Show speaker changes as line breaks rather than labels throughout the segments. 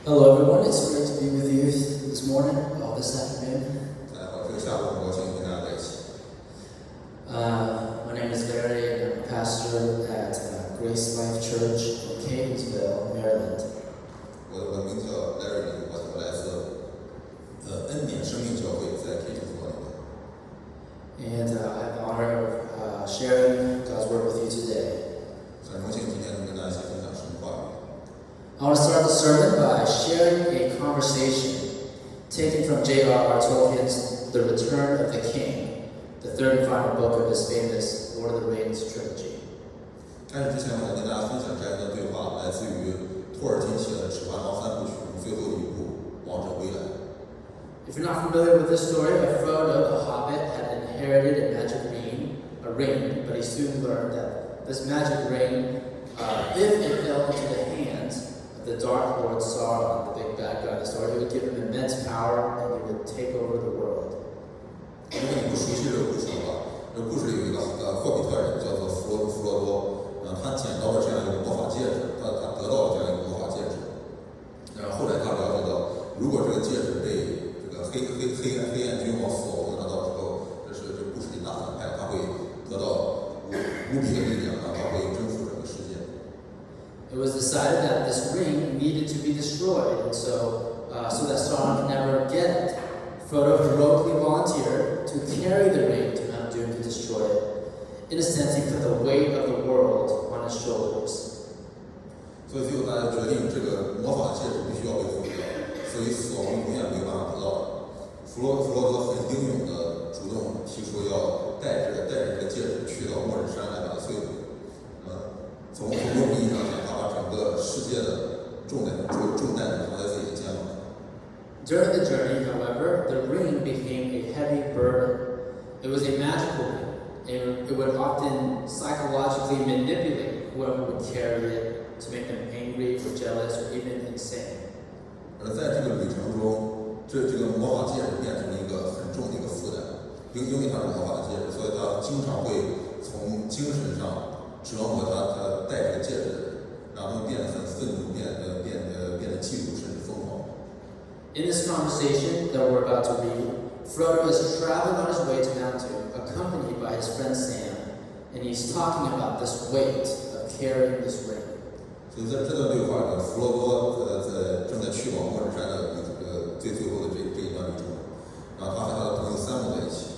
Hello, everyone. It's great to be with you this morning, this afternoon.
大家好，这个下午很高兴跟大家在一起。
My name is Larry, and I'm a pastor at Grace Life Church in Catonsville, Maryland.
我的名叫 Larry， 我来自恩典生命教会，在 Catonsville 里面。
And I have the honor of sharing God's Word with you today.
很荣幸今天能跟大家一起分享神的话语。
I want to start the sermon by sharing a conversation taken from J.R.R. Tolkien's The Return of the King, the third and final book of his famous Lord of the Rings trilogy.
开始之前，我想跟大家分享这样一段对话，来自于托尔金写的《指环王》三部曲中最后一部《王者归来》。
If you're not familiar with this story, Frodo, the Hobbit, had inherited a magic ring, but he soon learned that this magic ring, if it fell into the hands of the Dark Lord Sauron, the big bad guy in the story, it would give him immense power and he would take over the world.
如果你不熟悉这个故事的话，这个故事有一个霍比特人叫做弗罗多，他捡到了这样一个魔法戒指，他得到了这样一个魔法戒指。然后后来他了解到，如果这个戒指被这个黑暗君王索罗拿到之后，这是这故事里大反派，他会得到无比的力量，然后他会征服整个世界。
It was decided that this ring needed to be destroyed, and so that Sauron could never get it. Frodo heroically volunteered to carry the ring to Mount Doom to destroy it. In a sense, he put the weight of the world on his shoulders.
所以最后大家决定，这个魔法戒指必须要被毁掉，所以索隆永远没办法得到。弗罗多很英勇的主动提出要带着这个戒指去到末日山来把它摧毁。从某种意义上讲，他把整个世界的重担扛在自己的肩膀上。
During the journey, however, the ring became a heavy burden. It was a magical ring, and it would often psychologically manipulate whoever would carry it to make them angry or jealous or even insane.
而在这个旅程中，这个魔法戒指变成了一个很重的一个负担，因为它是魔法戒指，所以它经常会从精神上折磨他戴这个戒指的人，让他们变得很愤怒，变得嫉妒，甚至疯狂。
In this conversation that we're about to read, Frodo is traveling on his way to Mount Doom, accompanied by his friend Sam, and he's talking about this weight of carrying this ring.
所以在这段对话里，弗罗多正在去往末日山的最后的这一段旅程，然后他和他的朋友山姆在一起，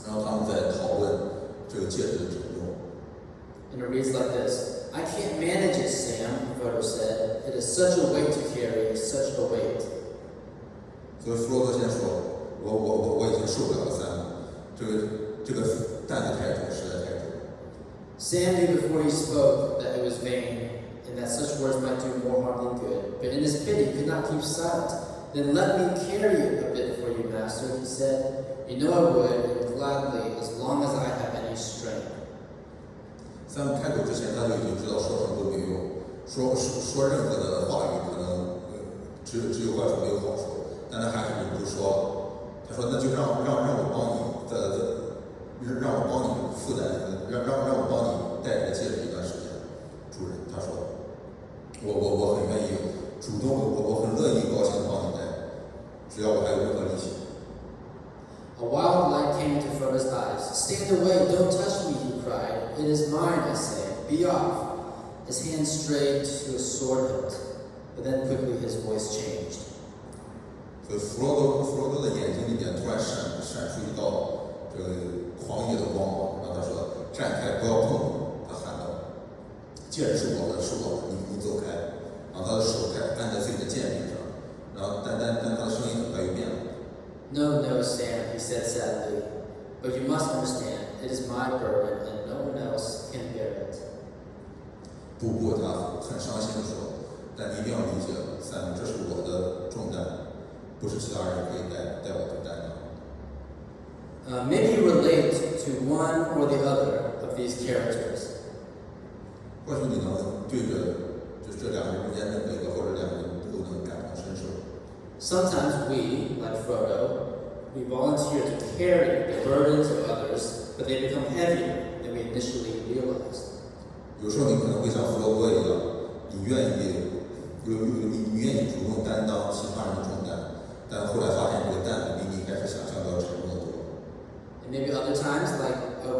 然后他们在讨论这个戒指的整重。
And it reads like this. I can't manage it, Sam, Frodo said. It is such a weight to carry, such a weight.
所以弗罗多先说，我已经受不了了，山姆，这个担子太重，实在太重。
Sam knew before he spoke that it was vain, and that such words might do more harm than good. But in his pity, he could not keep silent. Then let me carry it a bit for you, master, he said. You know I would, and gladly, as long as I have any strength.
山姆开口之前，他就已经知道说什么都没用，说任何的话语可能只有坏处没有好处，但他还是忍不住说，他说那就让我帮你让我帮你负担，让我帮你戴这个戒指一段时间。主人，他说，我很愿意主动，我很乐意高兴帮你戴，只要我还有任何力气。
A wild light came into Frodo's eyes. Stand away, don't touch me, he cried. It is mine, I say. Be off. His hand strayed to his sword hilt, but then quickly his voice changed.
所以弗罗多的眼睛里面突然闪出一道这个狂野的光芒，然后他说：“站开，不要碰我！”他喊道：“剑是我的，你走开！”然后他的手按在自己的剑柄上，然后但他的声音很快又变了。
No, Sam, he said sadly. But you must understand, it is my burden, and no one else can bear it.
不，他很伤心地说：“但你一定要理解，三姆，这是我的重担，不是其他人可以带我的担当。”
Maybe you relate to one or the other of these characters.
或许你能对着这两个人中间任何一个，或者两个人都能感同身受。
Sometimes we, like Frodo, we volunteer to carry the burdens of others, but they become heavier than we initially realized.
有时候你可能会像弗罗多一样，你愿意你愿意主动担当其他人的重担，但后来发现这个担子比你一开始想象的要沉重得多。
And maybe other times,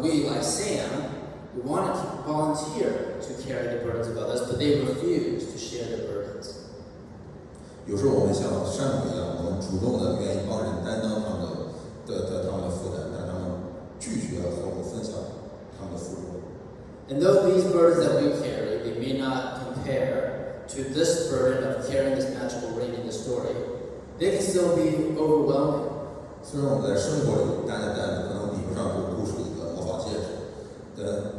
we, like Sam, we want to volunteer to carry the burdens of others, but they refuse to share their burdens.
有时候我们像山姆一样，我们主动的愿意帮人担当他们的负担，但他们拒绝和我们分享他们的负重。
And though these burdens that we carry, they may not compare to this burden of carrying this magical ring in the story, they can still be overwhelming.
虽然我们在生活里担的担子可能比不上这个故事里的魔法戒指，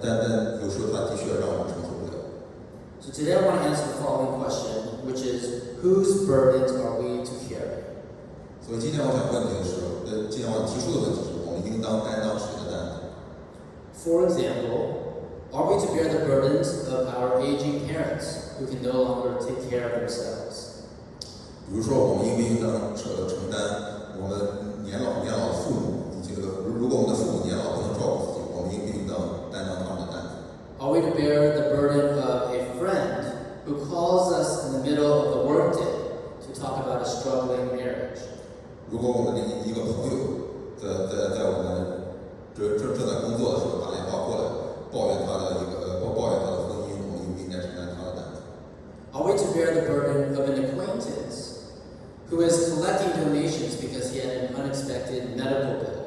但有时候它的确让我们承受不了。
So today I want to answer the following question, which is, whose burdens are we to carry?
所以今天我想问你的是，今天我想提出的问题是，我们应当担当谁的担子？
For example, are we to bear the burdens of our aging parents who can no longer take care of themselves?
比如说，我们应不应当承担我们年老的父母，如果我们的父母年老不能照顾自己，我们应不应当担当他们的担子？
Are we to bear the burden of a friend who calls us in the middle of the workday to talk about a struggling marriage?
如果我们的一个朋友在我们正在工作的时候打电话过来抱怨他的婚姻，我们应不应该承担他的担子？
Are we to bear the burden of an acquaintance who is collecting donations because he had an unexpected medical bill?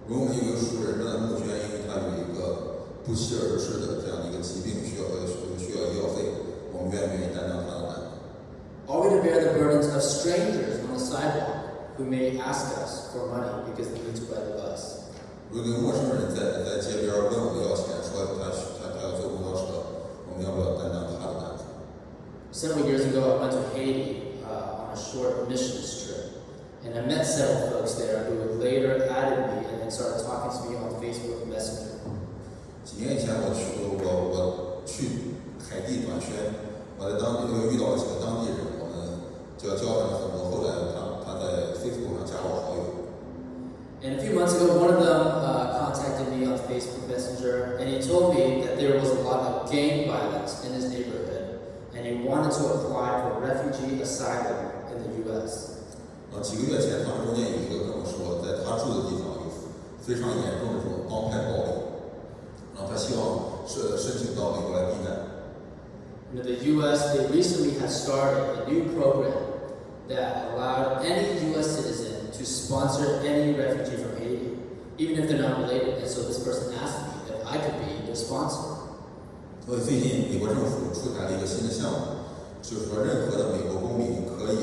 如果我们有一个熟人正在募捐，因为他有一个不期而至的这样的一个疾病需要医药费，我们愿不愿意担当他的担子？
Are we to bear the burdens of strangers on the sidewalk who may ask us for money because they need to ride the bus?
如果一个陌生人在街边问我们要钱，说他要坐公交车，我们要不要担当他的担子？
Several years ago, I went to Haiti on a short missions trip, and I met several folks there who later added me and then started talking to me on Facebook Messenger.
几年以前我去海地短宣，我在当地遇到了几个当地人，我们交谈了很多。后来他在 Facebook 上加我好友。
And a few months ago, one of them contacted me on Facebook Messenger, and he told me that there was a lot of gang violence in his neighborhood, and he wanted to apply for refugee asylum in the U.S.
几个月前，他们中间有一个跟我说，在他住的地方有非常严重的这种帮派暴力，然后他希望申请到美国来避难。
In the U.S., they recently had started a new program that allowed any U.S. citizen to sponsor any refugee from Haiti, even if they're not related. And so this person asked me if I could be their sponsor.
所以最近美国政府出台了一个新的项目，就是说任何的美国公民可以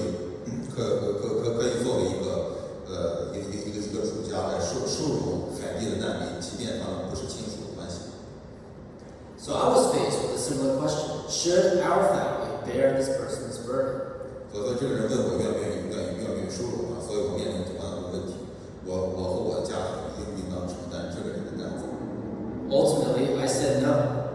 作为一个主家来收容海地的难民，即便他们不是亲属的关系。
So I was faced with a similar question: should our family bear this person's burden?
所以这个人问我愿不愿意收容他，所以我面临同样的问题，我和我的家庭应不应当承担这个人的担子？
Ultimately, I said no.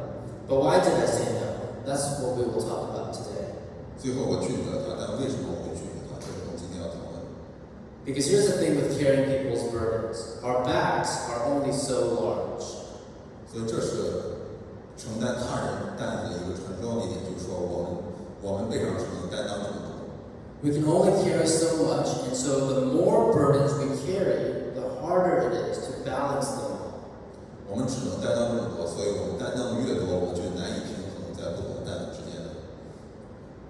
But why did I say no? That's what we will talk about today.
最后我拒绝了他，但为什么我会拒绝他？这是我们今天要讨论的。
Because here's the thing with carrying people's burdens: our backs are only so large.
所以这是承担他人担子的一个很重要的一点，就是说我们背上只能担当这么多。
We can only carry so much, and so the more burdens we carry, the harder it is to balance them all.
我们只能担当这么多，所以我们担当的越多，我们就难以平衡在不同的担子之间的。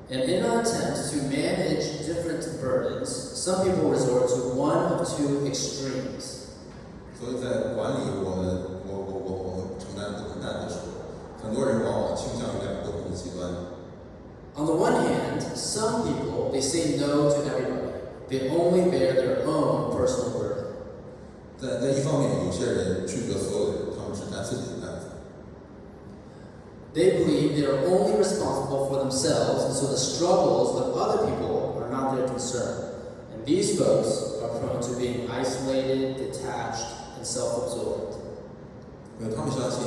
And in our attempt to manage different burdens, some people resort to one of two extremes.
所以在管理我们承担不同担子的时候，很多人往往倾向于两个不同的极端。
On the one hand, some people, they say no to everybody. They only bear their own personal burden.
在一方面，有些人拒绝所有人，他们只担自己的担子。
They believe they are only responsible for themselves, and so the struggles of other people are not their concern. And these folks are prone to being isolated, detached, and self-absorbed.
因为他们相信，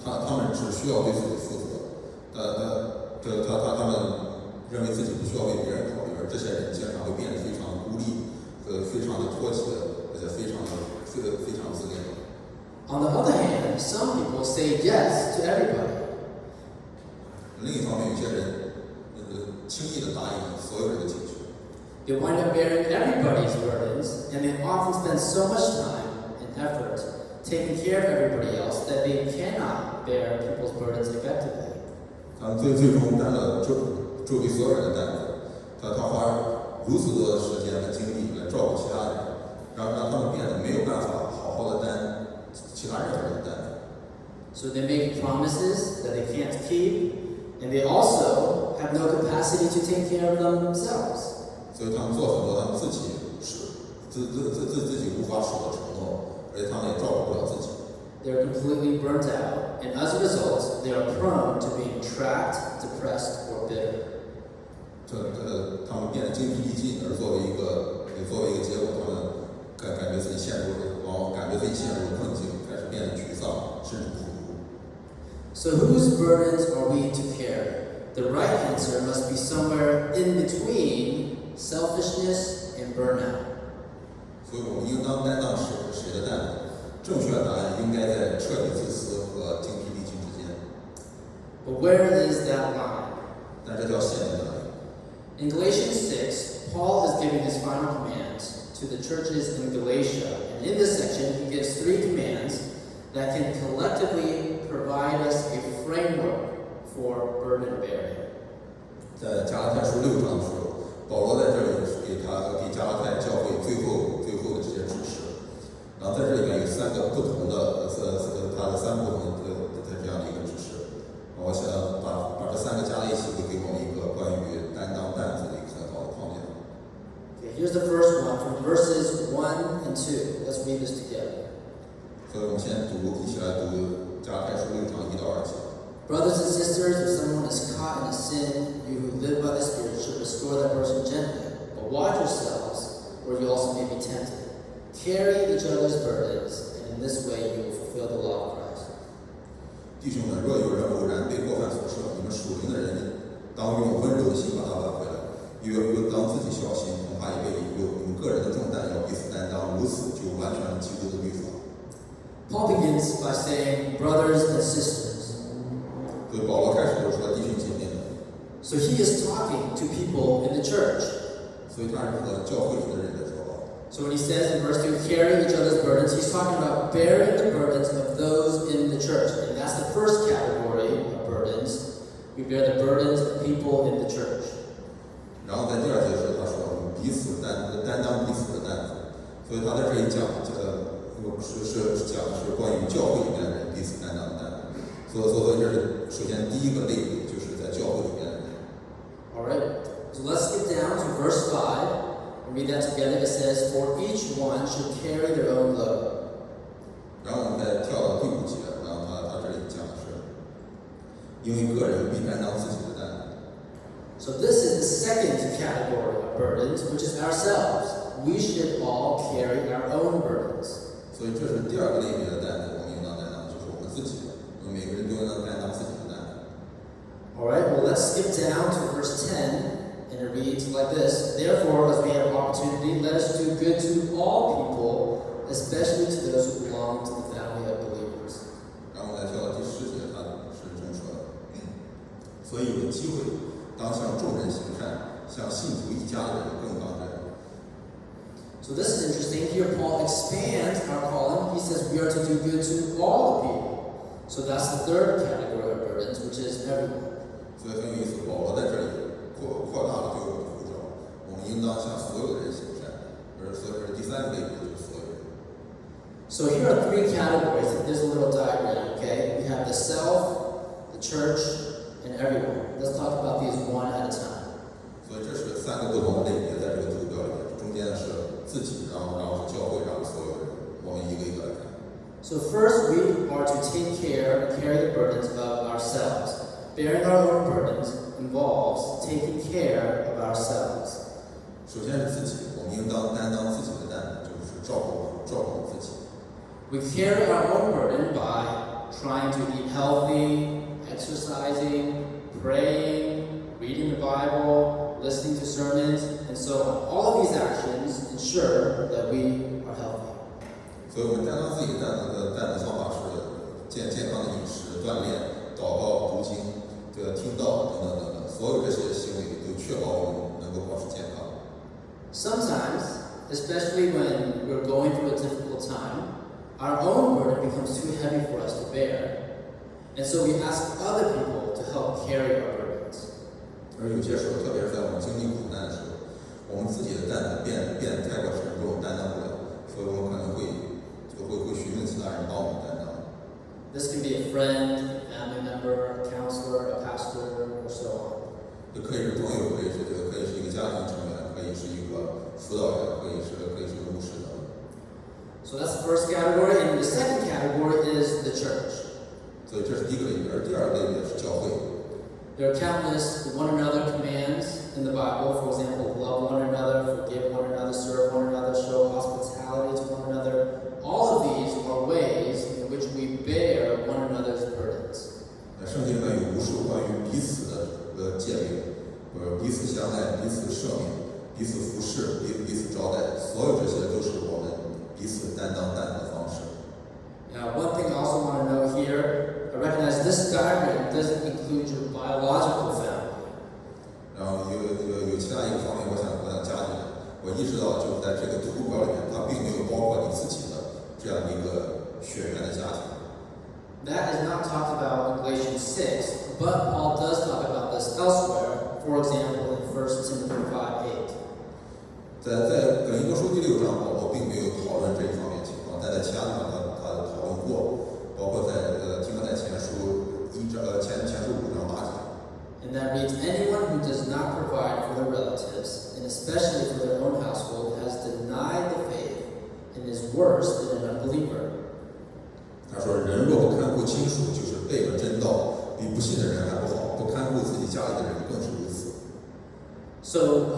他们只需要对自己负责。他们认为自己不需要为别人考虑，而这些人经常会变得非常孤立，非常的脱节，而且非常自恋。
On the other hand, some people say yes to everybody.
另一方面，有些人轻易的答应所有人的请求。
They wind up bearing everybody's burdens, and they often spend so much time and effort taking care of everybody else that they cannot bear people's burdens effectively.
他们最终担了周围所有人的担子，他花如此多的时间和精力来照顾其他人，让他们变得没有办法好好的担其他任何人的担子。
So they make promises that they can't keep, and they also have no capacity to take care of themselves.
所以他们做很多他们自己无法守的承诺，而且他们也照顾不了自己。
They're completely burnt out, and as a result, they are prone to being trapped, depressed, or bitter.
他们变得精疲力尽，而作为一个结果，他们感觉自己陷入了困境，开始变得沮丧，甚至孤独。
So whose burdens are we to carry? The right answer must be somewhere in between selfishness and burnout.
所以我们应当担当谁的担子？正确的答案应该在彻底自私和精疲力尽之间。
But where is that line?
但这条线在哪里？
In Galatians 6, Paul is giving his final commands to the churches in Galatia. And in this section, he gives 3 commands that can collectively provide us a framework for burden bearing.
在加拉太书6章的时候，保罗在这里给加拉太教会最后的这些指示。然后在这里面有3个不同的他的3个不同的这样的一个指示。我想把这3个加在一起，会给我们一个关于担当担子的一个很好的框架。
Okay, here's the first one from verses 1 and 2. Let's read this together.
所以我们先一起来读加拉太书6章1到2节。
Brothers and sisters, if someone is caught in a sin, you who live by the Spirit should restore that person gently. But watch yourselves, or you also may be tempted. Carry each other's burdens, and in this way you will fulfill the law of Christ.
弟兄们，若有人偶然被过犯所胜，你们属灵的人当用温柔的心把他挽回来，又当自己小心，恐怕也被引诱。你们个人的重担要彼此担当，如此就完全了基督的律法。
Paul begins by saying, brothers and sisters.
所以保罗开始就说弟兄姐妹们。
So he is talking to people in the church.
所以他是和教会里的人在说话。
So when he says in verse 2, carry each other's burdens, he's talking about bearing the burdens of those in the church. And that's the first category of burdens. We bear the burdens of people in the church.
然后在第2节时，他说彼此担当彼此的担子。所以他在这里讲的是关于教会里面的人彼此担当的担子。所以这是首先第一个类别，就是在教会里面的人。
All right. So let's get down to verse 5 and read that together. It says, for each one should carry their own load.
然后我们再跳到第5节，然后他这里讲的是，因为个人必担当自己的担子。
So this is the second category of burdens, which is ourselves. We should all carry our own burdens.
所以这是第2个类别的担子，我们应当担当，就是我们自己的。我们每个人都应当担当自己的担子。
All right. Well, let's skip down to verse 10. And it reads like this, therefore, as we have opportunity, let us do good to all people, especially to those who belong to the family of believers.
然后我们再跳到第10节，他是这么说的。所以有机会，当向众人行善，向信徒一家的人更当这样。
So this is interesting. Here Paul expands our calling. He says we are to do good to all the people. So that's the third category of burdens, which is everyone.
所以很有意思，保罗在这里扩大了对我们的呼召，我们应当向所有的人行善，而第3个类别就是所有人。
So here are 3 categories. There's a little diagram, okay? We have the self, the church, and everyone. Let's talk about these one at a time.
所以这是3个不同的类别，在这个图表里面，中间是自己，然后是教会，然后所有人，我们一个一个来看。
So first, we are to take care and carry the burdens of ourselves. Bearing our own burdens involves taking care of ourselves.
首先是自己，我们应当担当自己的担子，就是照顾自己。
We carry our own burden by trying to eat healthy, exercising, praying, reading the Bible, listening to sermons, and so on. All of these actions ensure that we are healthy.
所以我们担当自己的担子方法是健康的饮食、锻炼、祷告、读经、听道等等，所有这些行为都确
Sometimes, especially when we're going through a difficult time, our own burden becomes too heavy for us to bear. And so we ask other people to help carry our burdens.
而有些时候，特别是在我们经历苦难的时候，我们自己的担子变太过沉重，担当不了，所以我们可能会询问其他人帮我们担当。
This can be a friend, a family member, a counselor, a pastor, or so on.
也可以是朋友，可以是一个家庭成员，可以是一个辅导员，可以是个牧师等。
So that's the first category, and the second category is the church.
所以这是第一个类别，而第二个类别是教会。
There are countless one another commands in the Bible. For example, love one another, forgive one another, serve one another, show hospitality to one another. All of these are ways in which we bear one another's burdens.
圣经里面有无数关于彼此的诫命，彼此相爱、彼此赦免、彼此服侍、彼此招待，所有这些都是我们彼此担当担子的方式。
Now, one thing I also want to know here, I recognize this diagram doesn't include your biological family.
然后有其他一个方面，我想加进来。我意识到，就是在这个图表里面，它并没有包括你自己的这样一个血缘的家庭。
That is not talked about in Galatians 6, but Paul does talk about this elsewhere, for example, in 1 Timothy 5:8.
在哥林多书第6章，保罗并没有讨论这一方面情况，但在其他地方他讨论过，包括在提摩太前书前书5章8节。
And that reads, anyone who does not provide for their relatives, and especially for their own household, has denied the faith and is worse than an unbeliever.
他说：“人若不看顾亲属，就是背了真道，比不信的人还不好；不看顾自己家里的人，更是如此。”
So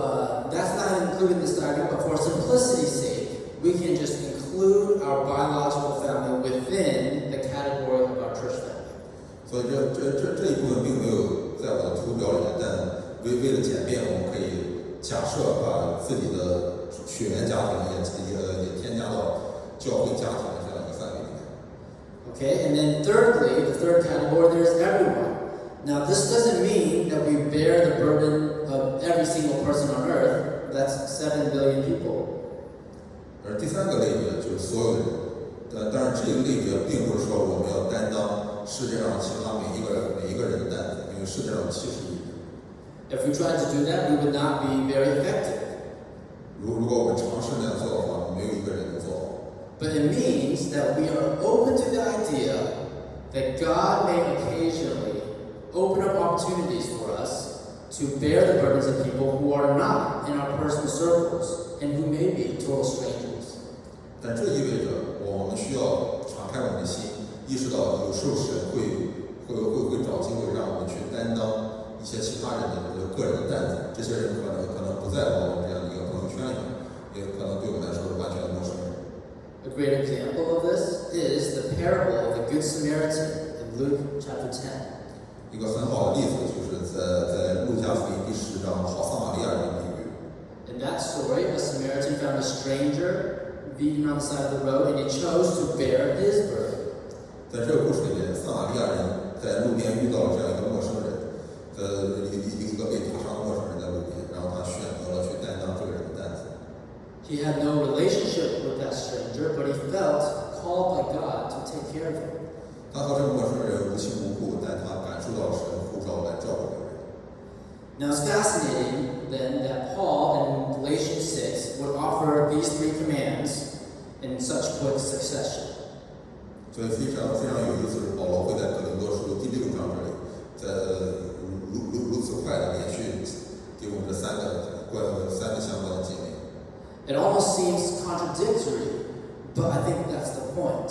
that's not included in this diagram, but for simplicity's sake, we can just include our biological family within the category of our church family.
所以这一部分并没有在我的图表里面，但为了简便，我们可以假设把自己的血缘家庭也添加到教会家庭的这样一个范围里面。
Okay, and then thirdly, the third category, there's everyone. Now, this doesn't mean that we bear the burden of every single person on earth. That's 7 billion people.
而第三个类别就是所有人，当然这个类别并不是说我们要担当世界上其他每一个人的担子，因为世界上70亿人。
If we tried to do that, we would not be very effective.
如果我们尝试那样做的话，没有一个人能做好。
But it means that we are open to the idea that God may occasionally open up opportunities for us to bear the burdens of people who are not in our personal circles and who may be total strangers.
但这意味着我们需要敞开我们的心，意识到有时候神会找机会让我们去担当一些其他人的个人的担子。这些人可能不在我们这样一个朋友圈里面，也可能对我们来说是完全的陌生人。
A great example of this is the parable of the Good Samaritan in Luke chapter 10.
一个很好的例子就是在路加福音第10章好撒玛利亚人的比喻。
In that story, a Samaritan found a stranger beaten on the side of the road, and he chose to bear his burden.
在这个故事里面，撒玛利亚人在路边遇到了这样一个陌生人，一个被打伤的陌生人在路边，然后他选择了去担当这个人的担子。
He had no relationship with that stranger, but he felt called by God to take care of him.
他和这个陌生人无亲无故，但他感受到神呼召来照顾这个人。
Now it's fascinating then that Paul in Galatians 6 would offer these 3 commands in such quick succession.
所以非常有意思是，保罗会在哥林多书第6章这里，在如此快的连续给我们这三个相关的诫命。
It almost seems contradictory, but I think that's the point.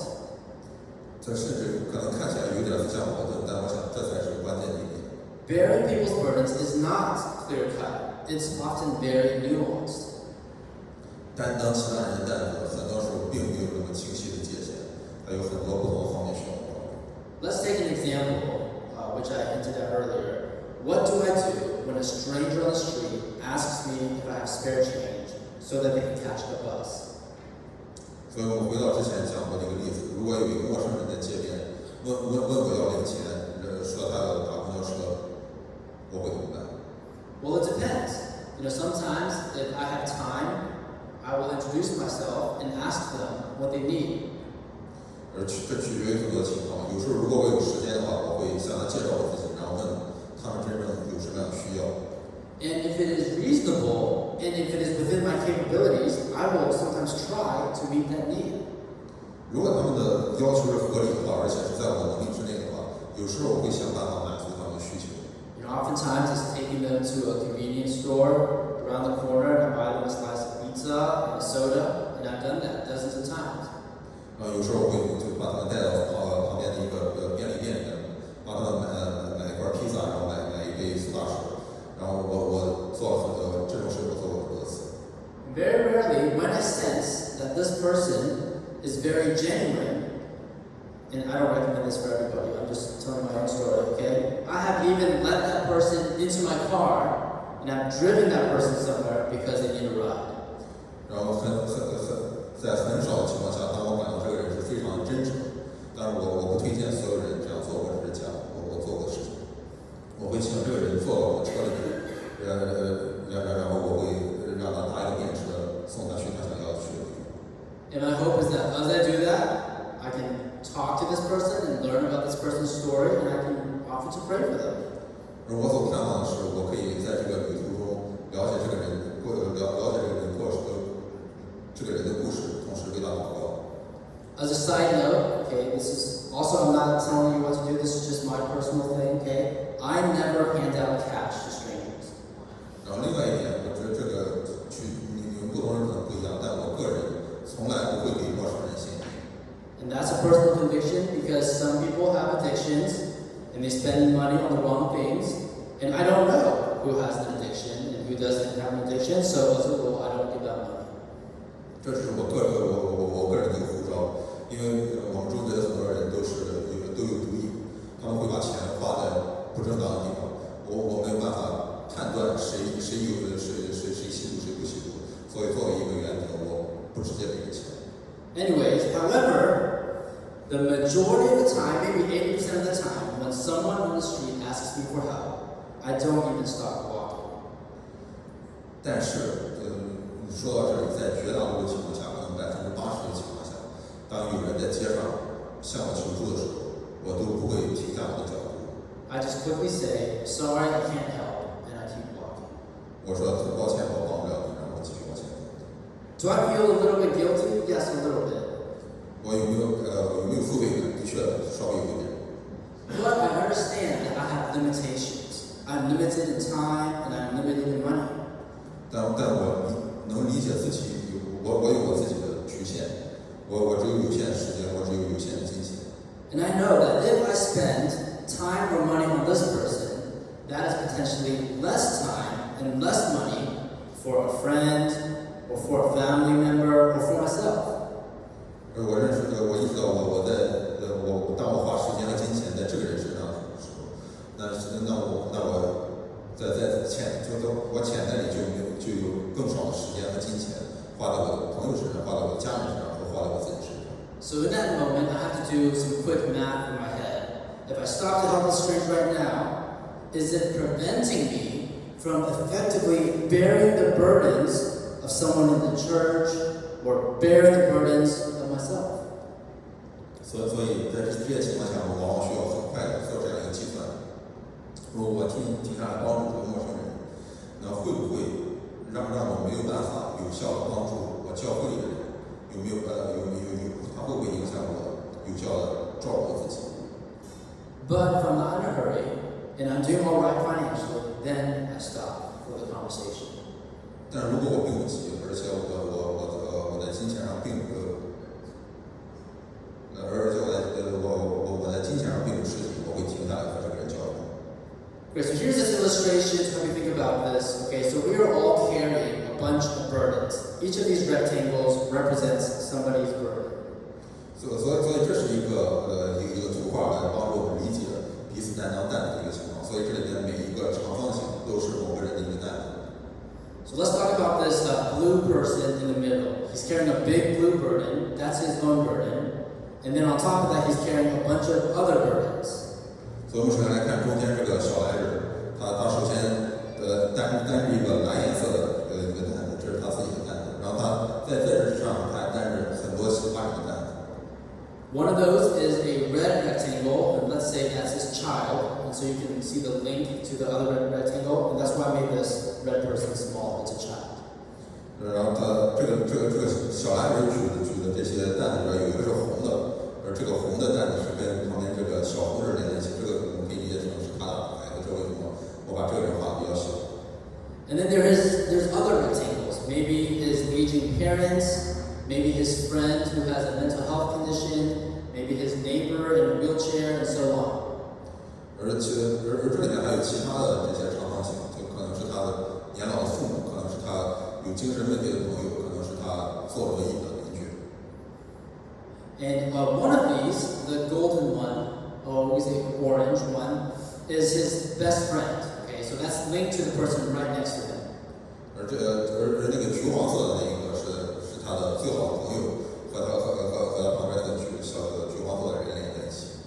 这甚至可能看起来有点像矛盾，但我想这才是关键的一点。
Bearing people's burdens is not clear-cut. It's often very nuanced.
担当其他人的担子，很多时候并没有那么清晰的界限，还有很多不同的方面需要考虑。
Let's take an example, which I hinted at earlier. What do I do when a stranger on the street asks me if I have spare change so that they can catch the bus?
所以我们回到之前讲过的一个例子，如果有一个陌生人在街边问我要零钱，说他要打公交车，我会怎么办？
Well, it depends. You know, sometimes if I have time, I will introduce myself and ask them what they need.
这取决于很多情况。有时候如果我有时间的话，我会向他介绍我自己，然后问他们真正有什么样的需要。
And if it is reasonable and if it is within my capabilities, I will sometimes try to meet that need.
如果他们的要求是合理的话，而且是在我能力之内的话，有时候我会想办法满足他们的需求。
You know, oftentimes it's taking them to a convenience store around the corner and I buy them a slice of pizza and a soda, and I've done that dozens of times.
有时候我会就把他们带到旁边的一个便利店里面，帮他们买一块披萨，然后买一杯苏打水，然后我做了很多这种事，我做过很多次。
Very rarely, when I sense that this person is very genuine, and I don't recommend this for everybody, I'm just telling my own story, okay? I have even let that person into my car, and I've driven that person somewhere because they need a ride.
然后在很少的情况下，当我感到这个人是非常真诚，但是我不推荐所有人这样做，我只是讲我做过的事情。我会请这个人坐到我车里面，然后我会让他搭一个便车送他去他想要去的地方。
And my hope is that as I do that, I can talk to this person and learn about this person's story, and I can offer to pray for them.
而我所盼望的是，我可以在这个旅途中了解这个人，了解这个人的故事，同时为他祷告。
As a side note, okay, this is also, I'm not telling you what to do, this is just my personal thing, okay? I never hand out cash to strangers.
然后另外一点，我觉得这个你们不同人可能不一样，但我个人从来不会给陌生人现金。
And that's a personal conviction because some people have addictions and they spend money on the wrong things, and I don't know who has an addiction and who doesn't have an addiction, so as a rule, I don't give out money.
这是我个人的一个呼召，因为我们周围的很多人都有毒瘾，他们会把钱花在不正当的地方，我没有办法判断谁吸毒谁不吸毒，所以作为一个原则，我不直接给钱。
Anyways, however, the majority of the time, maybe 80% of the time, when someone on the street asks me for help, I don't even stop walking.
但是，说到这里，在绝大多数情况下，可能80%的情况下，当有人在街上向我求助的时候，我都不会停下我的脚步。
I just quickly say, sorry, I can't help, and I keep walking.
我说很抱歉，我帮不了你，然后我继续往前走。
Do I feel a little bit guilty? Yes, a little bit.
我有没有负罪感？的确稍微有一点。
But I understand that I have limitations. I'm limited in time and I'm limited in money.
但我能理解自己我有我自己的局限，我只有有限的时间，我只有有限的金钱。
And I know that if I spend time or money on this person, that is potentially less time and less money for a friend or for a family member or for myself.
而我意识到当我花时间和金钱在这个人身上的时候，那我我潜在里就有更少的时间和金钱花在我的朋友身上，花在我的家人身上，和花在我自己身上。
So in that moment, I have to do some quick math in my head. If I stop to help a stranger right now, is it preventing me from effectively bearing the burdens of someone in the church or bearing the burdens of myself?
所以在这些情况下，我往往需要很快的做这样一个计算。如果我停下来帮助这个陌生人，那会不会让我没有办法有效的帮助我教会里的人？它会不会影响我有效的照顾自己？
But if I'm not in a hurry and I'm doing all right financially, then I stop for the conversation.
但如果我并不急，而且我在金钱上我在金钱上并不吃紧，我会停下来和这个人交流。
Okay, so here's this illustration to help you think about this. Okay, so we are all carrying a bunch of burdens. Each of these rectangles represents somebody's burden.
所以这是一个图画来帮助我们理解彼此担当担的一个情况。所以这里面每一个长方形都是某个人的一个担子。
So let's talk about this blue person in the middle. He's carrying a big blue burden. That's his own burden. And then on top of that, he's carrying a bunch of other burdens.
所以我们首先来看中间这个小矮人，他首先担着一个蓝颜色的
red rectangle, and let's say that's his child, and so you can see the link to the other red rectangle, and that's why I made this red person small, it's a child.
然后他这个小孩子举的这些蛋里边有一个是红的，而这个红的蛋是跟旁边这个小红人连在一起，这个我们可以理解成是他的孩子，这为什么我把这个人画比较小。
And then there's other rectangles. Maybe his aging parents, maybe his friend who has a mental health condition, maybe his neighbor in a wheelchair, and so on.
而这里面还有其他的这些常常性，就可能是他的年老的父母，可能是他有精神问题的朋友，可能是他坐轮椅的邻居。
And one of these, the golden one, or we say orange one, is his best friend. Okay, so that's linked to the person right next to him.
而那个橘黄色的那一个是他的最好的朋友，和他旁边那个橘黄色的人连在一起。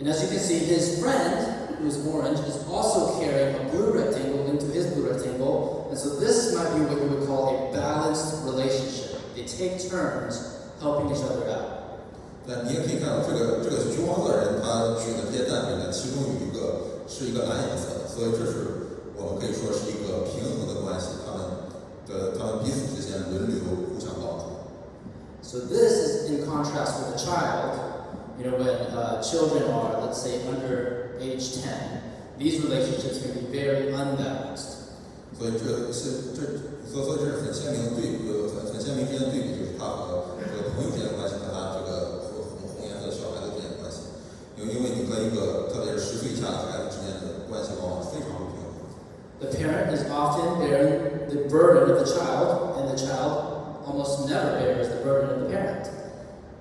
And as you can see, his friend, who is orange, is also carrying a blue rectangle into his blue rectangle. And so this might be what you would call a balanced relationship. They take turns helping each other out.
但你也可以看到这个橘黄色的人，他举的这些蛋里面，其中有一个是一个蓝颜色的，所以这是我们可以说是一个平衡的关系，他们彼此之间轮流互相帮助。
So this is in contrast with a child. You know, when children are, let's say, under age 10, these relationships can be very unbalanced.
所以这是很鲜明的对比，很鲜明之间的对比，就是他和这个朋友之间的关系和他这个红颜色小孩子之间的关系。因为你和一个特别是10岁以下的孩子之间的关系往往非常不平衡。
The parent is often bearing the burden of the child, and the child almost never bears the burden of the parent.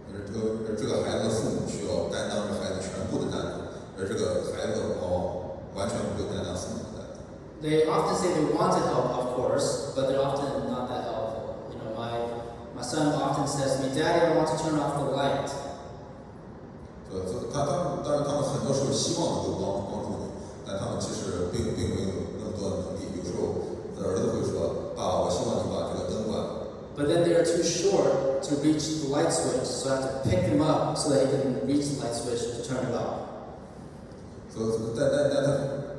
而这个孩子的父母需要担当着孩子全部的担当，而这个孩子往往完全不会担当父母的担当。
They often say they want to help, of course, but they're often not that helpful. You know, my son often says to me, "Daddy, I want to turn off the light."
当然他们很多时候希望能够帮助你，但他们其实并没有那么多的能力。有时候儿子会说：“爸，我希望你把这个灯关了。”
But then they're too short to reach the light switch, so I have to pick them up so that he can reach the light switch to turn it off.
但他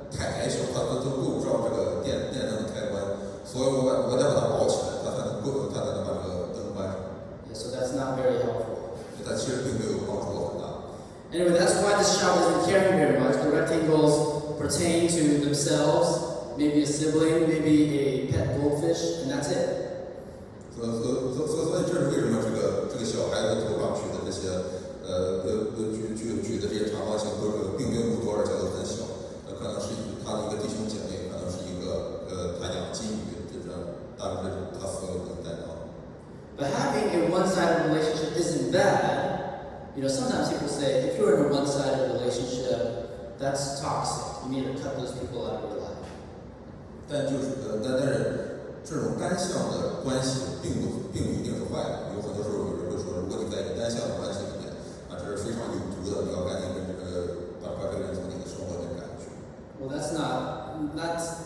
太矮小，他都够不着这个电灯的开关，所以我得把他抱起来，他才能把这个灯关上。
Yeah, so that's not very helpful.
但其实并没有帮助我很大。
Anyway, that's why this child isn't caring very much. The rectangles pertain to themselves, maybe a sibling, maybe a pet goldfish, and that's it.
所以这是为什么这个小孩子头上举的这些举的这些长方形都是并没有多，而且都很小，可能是他的一个弟兄姐妹，可能是一个他养金鱼，大概这是他所有的担当。
But having a one-sided relationship isn't bad. You know, sometimes people say, if you're in a one-sided relationship, that's toxic. You need to cut those people out of your life.
但是这种单向的关系并不一定是坏的。有很多时候有人会说，如果你在一个单向的关系里面，这是非常有毒的，你要赶紧把这个人从你的生活里赶出去。
Well, that's not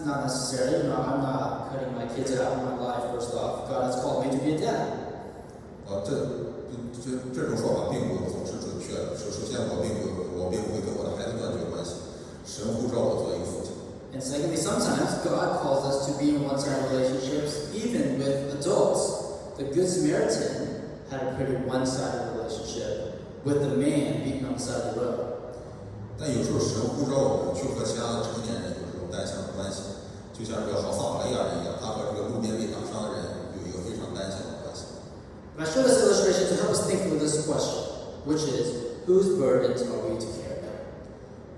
necessary. You know, I'm not cutting my kids out of my life. First off, God has called me to be a dad.
这种说法并不总是准确的。首先，我并不会跟我的孩子断绝关系。神呼召我做一个父亲。
And secondly, sometimes God calls us to be in one-sided relationships, even with adults. The Good Samaritan had a pretty one-sided relationship with the man beaten on the side of the road.
但有时候神呼召我们去和其他的成年人有这种单向的关系，就像这个好撒玛利亚人一样，他和这个路边被打伤的人有一个非常单向的关系。
But I show this illustration to help us think through this question, which is, whose burdens are we to carry?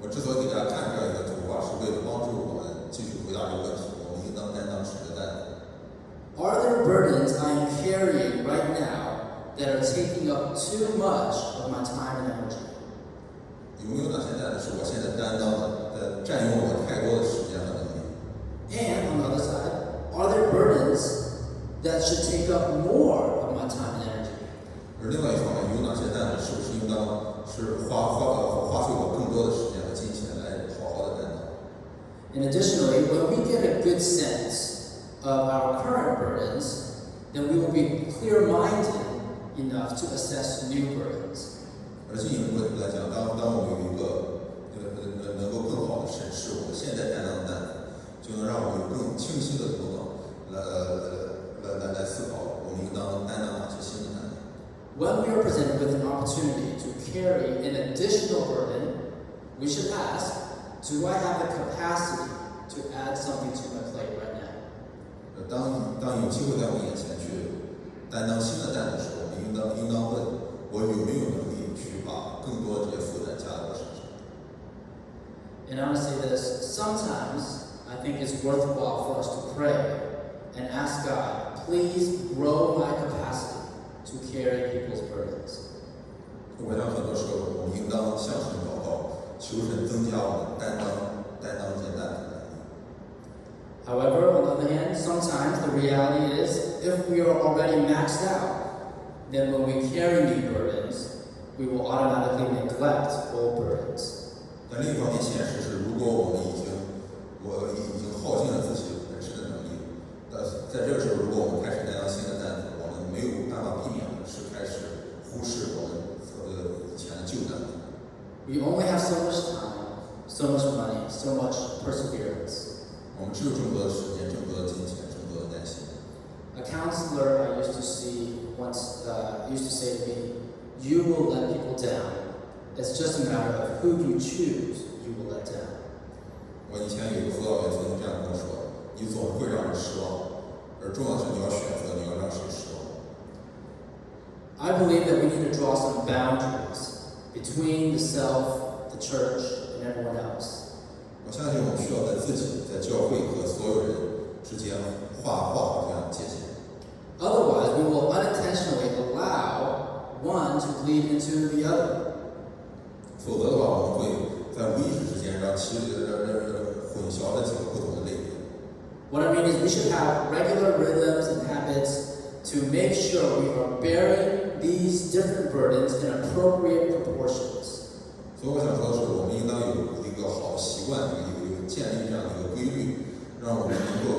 我之所以给大家看这样一个图画，是为了帮助我们继续回答这个问题：我们应当担当谁的担当？
Are there burdens I am carrying right now that are taking up too much of my time and energy?
有没有哪些担当是我现在担当的，占用我太多的时间和能力？
And on the other side, are there burdens that should take up more of my time and energy?
而另外一方面，有哪些担当是不是应当是花费我更多的时间和金钱来好好的担当？
And additionally, when we get a good sense of our current burdens, then we will be clear-minded enough to assess new burdens.
而进一步来讲，当我们有一个能够更好的审视我们现在担当的担子，就能让我们有更清晰的头脑来思考我们应当担当哪些新的担子。
When we are presented with an opportunity to carry an additional burden, we should ask, do I have the capacity to add something to my plate right now?
当有机会在我眼前去担当新的担子的时候，我们应当问我有没有能力去把更多这些负担加在我身上。
And I want to say this, sometimes I think it's worthwhile for us to pray and ask God, please grow my capacity to carry people's burdens.
我想很多时候我们应当向神祷告，求神增加我们担当这些担子的能力。
However, on the other hand, sometimes the reality is if we are already maxed out, then when we carry new burdens, we will automatically neglect old burdens.
但另一方面，现实是，如果我们已经耗尽了自己本身的能力，在这个时候，如果我们开始担当新的担子，我们没有办法避免的是开始忽视我们以前的旧担子。
We only have so much time, so much money, so much perseverance.
我们只有这么多的时间，这么多的金钱，这么多的耐心。
A counselor I used to see once used to say to me, "You will let people down. It's just a matter of who you choose. You will let down."
我以前有一个辅导员曾经这样跟我说：“你总会让人失望，而重要的是你要选择你要让谁失望。”
I believe that we need to draw some boundaries between the self, the church, and everyone else.
我相信我们需要在自己、在教会和所有人之间画好这样的界限。
Otherwise, we will unintentionally allow one to bleed into the other.
否则的话，我们会在无意识之间让混淆了几个不同的类别。
What I mean is we should have regular rhythms and habits to make sure we are bearing these different burdens in appropriate proportions.
所以我想说的是，我们应当有一个好的习惯，建立这样的一个规律，让我们能够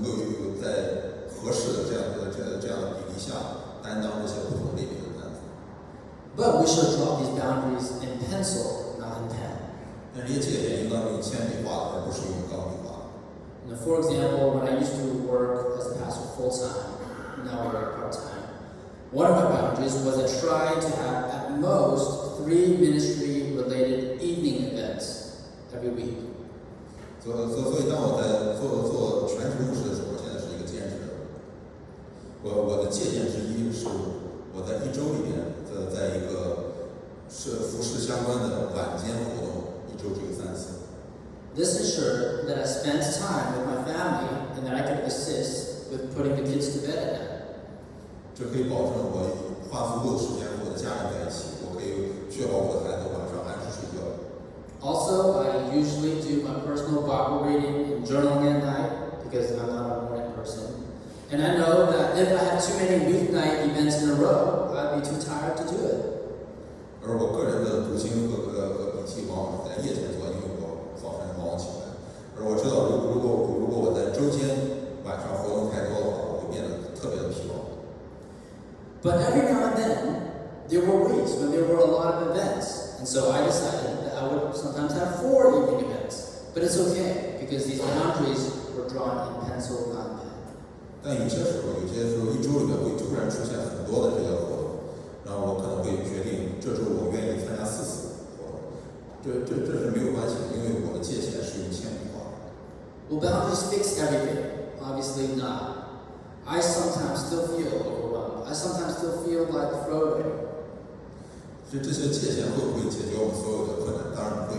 有在合适的这样的比例下担当这些不同类别的担子。
But we should draw these boundaries in pencil, not in pen.
但这些界限应当用铅笔画的，而不是用钢笔画的。
For example, when I used to work as a pastor full-time, now I work part-time, one of my boundaries was I tried to have at most 3 ministry-related evening events every week.
所以当我在做全职牧师的时候，我现在是一个兼职的。我的界限之一是我在一周里面在一个服饰相关的晚间活动，一周只有3次。
This ensured that I spent time with my family and that I could assist with putting the kids to bed at night.
这可以保证我花足够的时间和我的家人在一起，我可以确保我的孩子晚上按时睡觉。
Also, I usually do my personal Bible reading and journaling at night because I'm not a morning person. And I know that if I have too many weeknight events in a row, I'd be too tired to do it.
而我个人的读经和笔记往往是在夜间做，因为我早晨忙起来。而我知道，如果我在周间晚上活动太多的话，我会变得特别的疲劳。
But every now and then, there were weeks when there were a lot of events. And so I decided that I would sometimes have 4 evening events. But it's okay, because these boundaries were drawn in pencil, not in pen.
但有些时候一周里面会突然出现很多的这些活动，然后我可能会决定这周我愿意参加4次活动。这是没有关系的，因为我的界限是用铅笔画的。
Will boundaries fix everything? Obviously not. I sometimes still feel overwhelmed. I sometimes still feel like Frodo.
这些界限会不会解决我们所有的困难？当然会。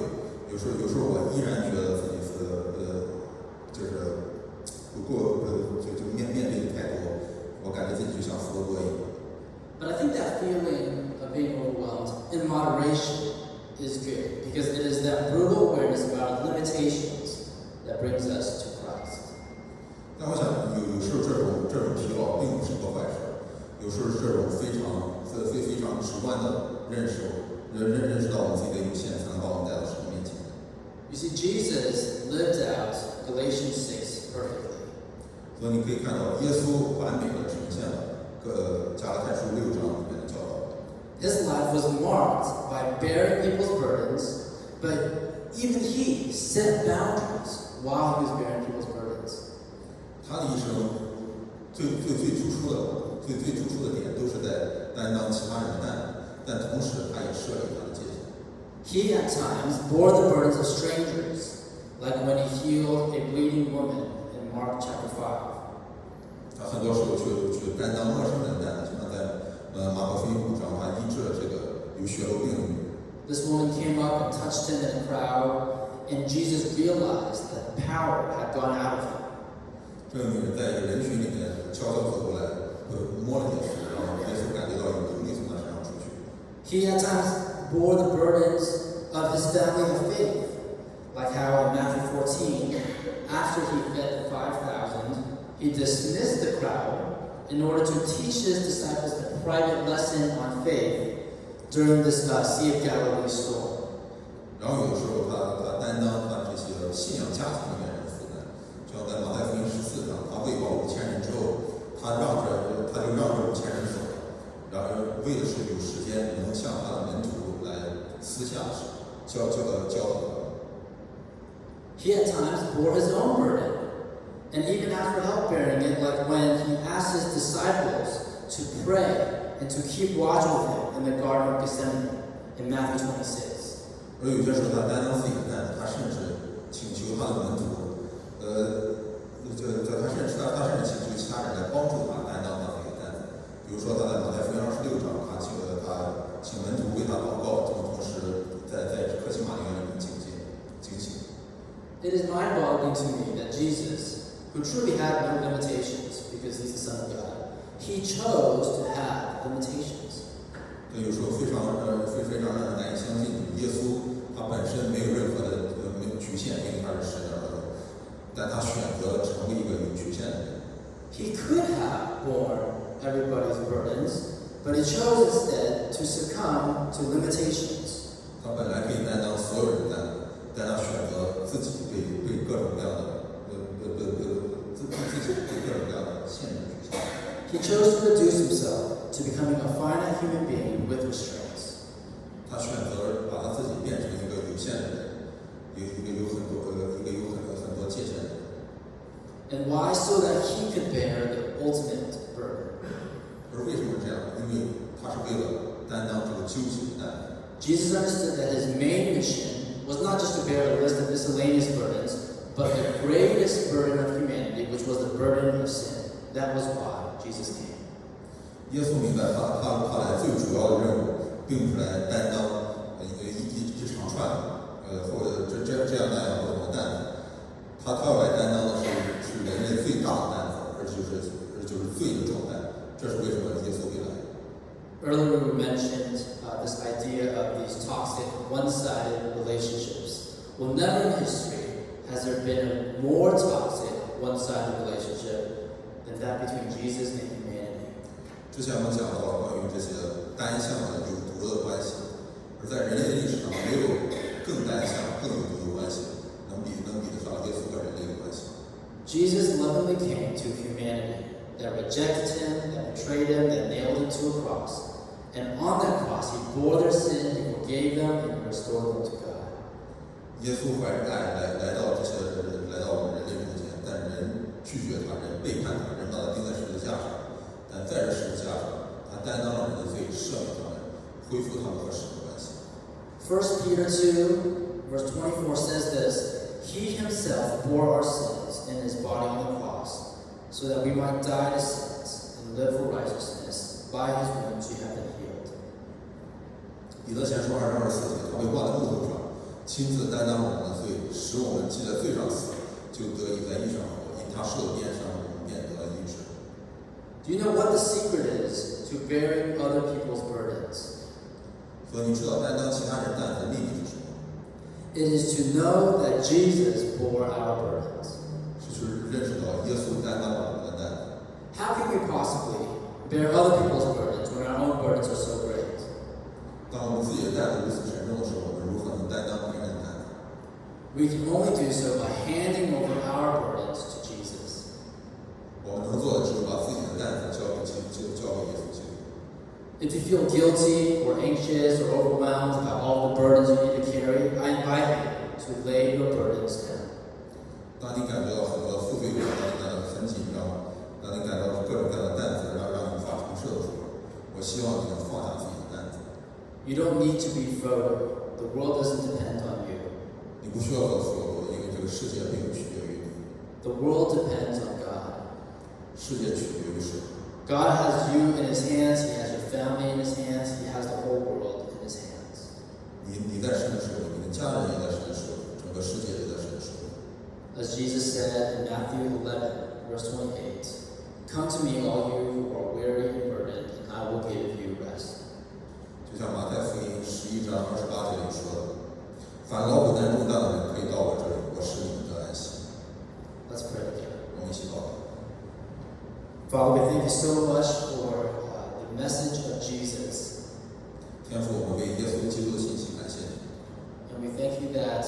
有时候我依然觉得自己就是面对的太多，我感觉自己就像佛多一样。
But I think that feeling of being overwhelmed in moderation is good because it is that brutal awareness about our limitations that brings us to Christ.
但我想有时候这种疲劳并不是个坏事，有时候是这种非常直观的认识到我们自己的有限，才能把我们带到神的面前。
You see, Jesus lived out Galatians 6 perfectly.
所以你可以看到，耶稣完美的呈现了加拉太书6章里面的教导。
His life was marked by bearing people's burdens, but even he set boundaries while he was bearing people's burdens.
他的一生最突出的点都是在担当其他人的担子，但同时他也设立他的界限。
He at times bore the burdens of strangers, like when he healed a bleeding woman in Mark chapter 5.
他很多时候去担当陌生人的担子，就像在马可福音5章，他医治了这个有血漏病的女人。
This woman came up and touched him in a crowd, and Jesus realized that power had gone out of him.
这个女人在一个人群里面悄悄走过来，摸了耶稣，然后耶稣感觉到有能力从他身上出去。
He at times bore the burdens of his family of faith, like how in Matthew 14, after he fed the 5,000, he dismissed the crowd in order to teach his disciples a private lesson on faith during this Sea of Galilee storm.
然后有的时候他担当他这些信仰家庭里面人的负担，就像在马太福音14章，他喂饱5000人之后，他就让这5000人走，然后为的是有时间能向他的门徒来私下教导。
He at times bore his own burden, and even asked for help bearing it, like when he asked his disciples to pray and to keep watch with him in the Garden of Gethsemane in Matthew 26.
而有些时候他担当自己的担子，他甚至请求他的门徒，他甚至请求其他人来帮助他担当他自己的担子。比如说他在马太福音26章，他请门徒为他祷告，同时在客西马尼园里面警醒。
It is mind-boggling to me that Jesus, who truly had no limitations because he's the Son of God, he chose to have limitations.
这有时候非常让人难以相信，耶稣他本身没有任何的局限，因为他是神的儿子，但他选择成为一个有局限的人。
He could have borne everybody's burdens, but he chose instead to succumb to limitations.
他本来可以担当所有人的担子，但他选择自己被各种各样的限制局限。
He chose to reduce himself to becoming a finite human being with restraints.
他选择把他自己变成一个有限的人，有很多界限的人。
And why? So that he could bear the ultimate burden.
而为什么这样？因为他是为了担当这个究极的担子。
Jesus understood that his main mission was not just to bear a list of miscellaneous burdens, but the greatest burden of humanity, which was the burden of sin. That was why Jesus came.
耶稣明白他来最主要的任务，并不是来担当一长串或者这样那样不同的担子，他要来担当的是人类最大的担子，而就是罪的重担。这是为什么耶稣会来。
Earlier we mentioned this idea of these toxic, one-sided relationships. Well, never in history has there been a more toxic, one-sided relationship than that between Jesus and humanity.
之前我们讲到了关于这些单向的有毒的关系，而在人类的历史上没有更单向、更有毒的关系能比得上耶稣和人类的关系。
Jesus lovingly came to humanity that rejected him, that betrayed him, that nailed him to a cross. And on that cross, he bore their sin, he forgave them, and he restored them to God.
耶稣怀着爱来到我们人类中间，但人拒绝他，人背叛他，人把他钉在十字架上。但在这十字架上，他担当了人的罪，赦免他们，恢复他们和神的关系。
1 Peter 2, verse 24 says this, He himself bore our sins in his body on the cross, so that we might die to sins and live for righteousness. By his wounds you have been healed.
彼得前书2章24节，他被挂在木头上，亲自担当我们的罪，使我们既在罪上死，就得以在义上活。因他受的鞭伤，我们便得了医治。
Do you know what the secret is to bearing other people's burdens?
所以你知道担当其他人担子的秘密是什么？
It is to know that Jesus bore our burdens.
是去认识到耶稣担当了我们的担子。
How can we possibly bear other people's burdens when our own burdens are so great?
当我们自己的担子如此沉重的时候，我们如何能担当别人的担子？
We can only do so by handing over our burdens to Jesus.
我们能做的只有把自己的担子交给耶稣基督。
If you feel guilty or anxious or overwhelmed about all the burdens you need to carry, I invite you to lay your burdens down.
当你感觉到很多负罪感，当你感到很紧张，当你感到各种各样的担子让你无法承受的时候，我希望你能放下自己的担子。
You don't need to be Frodo. The world doesn't depend on you.
你不需要做所有的，因为这个世界并不取决于你，
The world depends on God.
世界取决于神。
God has you in His hands. He has your family in His hands. He has the whole world in His hands.
你在神的手里，你的家人也在神的手里，整个世界也在神的手里。
As Jesus said in Matthew 11, verse 28, "Come to me, all you who are weary and burdened, and I will give you rest."
就像马太福音11章28节里说的：“凡劳苦担重担的人，可以到我这里，我使你们得安息。”
Let's pray together.
我们一起祷告。
Father, we thank you so much for the message of Jesus.
天父，我们为耶稣基督的信息感谢你。
And we thank you that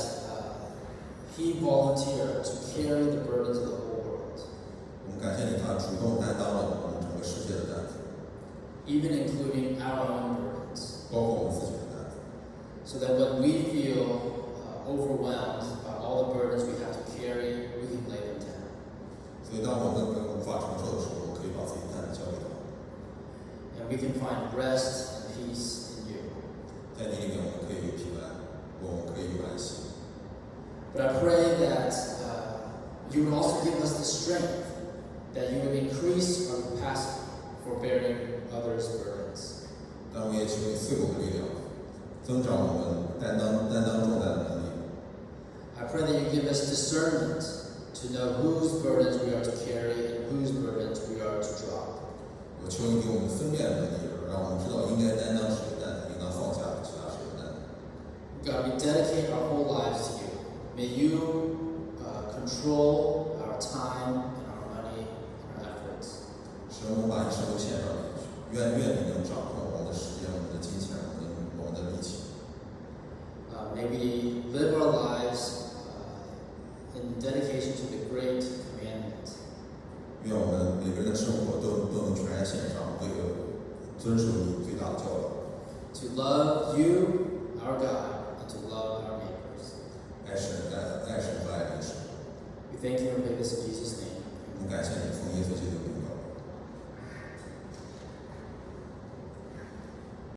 He volunteered to carry the burdens of the whole world,
我们感谢你，他主动担当了我们整个世界的担子，
even including our own burdens,
包括我们自己的担子。
so that when we feel overwhelmed by all the burdens we have to carry, we can lay them down.
所以，当我们无法承受的时候，我们可以把自己的担子交给他。
And we can find rest and peace in you.
在你里面，我们可以有平安，我们可以有安息。
But I pray that you would also give us the strength, that you would increase our capacity for bearing others' burdens.
但我也求你赐给我们力量，增长我们担当重担的能力。
I pray that you give us discernment to know whose burdens we are to carry and whose burdens we are to drop.
我求你给我们分辨能力，让我们知道应该担当谁的担子，应当放下其他谁的担子。
God, we dedicate our whole lives to you. May you control our time and our money and our efforts.
神，我们把一生都献上你，愿你能掌控我们的时间、我们的金钱、我们的力气。
May we live our lives in dedication to the great commandment.
愿我们每个人的生活都能全然献上，为了遵守你最大的教导，
To love you, our God, and to love our neighbors.
爱神和爱人的神。
We thank you and pray this in Jesus' name.
我们感谢你，奉耶稣基督。